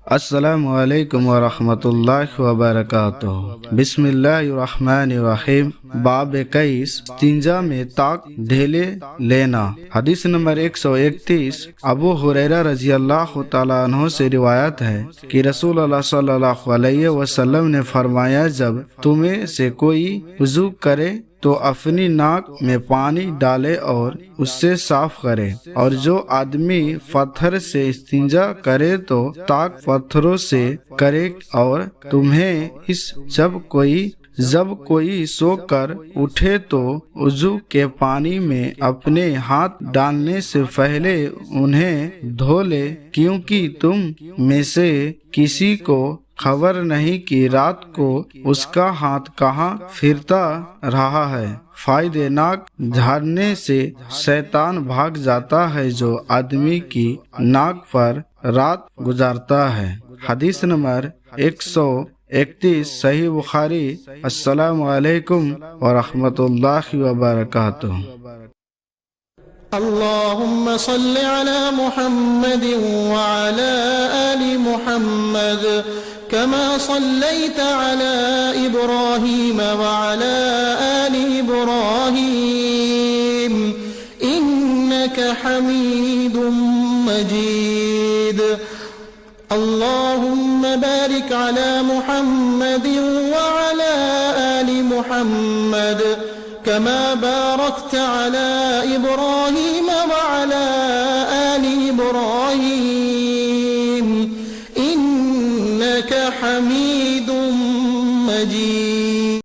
السلام علیکم ورحمۃ اللہ وبرکاتہ۔ بسم اللہ الرحمن الرحیم۔ باب 21 استنجا میں طاق ڈھیلے لینا۔ حدیث نمبر 131 ابو ہریرہ رضی اللہ تعالیٰ عنہ سے روایت ہے کہ رسول اللہ صلی اللہ علیہ وسلم نے فرمایا، جب تمہیں سے کوئی وضو کرے تو اپنی ناک میں پانی ڈالے اور اس سے صاف کرے، اور جو آدمی پتھر سے استنجا کرے تو طاق پتھروں سے کرے، اور تمہیں جب کوئی سو کر اٹھے تو وضو کے پانی میں اپنے ہاتھ ڈالنے سے پہلے انہیں دھو لے، کیونکہ تم میں سے کسی کو خبر نہیں کہ رات کو اس کا ہاتھ کہاں پھرتا رہا ہے۔ فائدے ناک جھاڑنے سے شیطان بھاگ جاتا ہے جو آدمی کی ناک پر رات گزارتا ہے۔ حدیث نمبر 131 صحیح بخاری۔ السلام علیکم ورحمۃ اللہ وبرکاتہ۔ اللهم صل على محمد وعلى آل محمد كما صليت على إبراهيم وعلى آل إبراهيم إنك حميد مجيد اللهم بارك على محمد وعلى آل محمد كما باركت على إبراهيم وعلى آل إبراهيم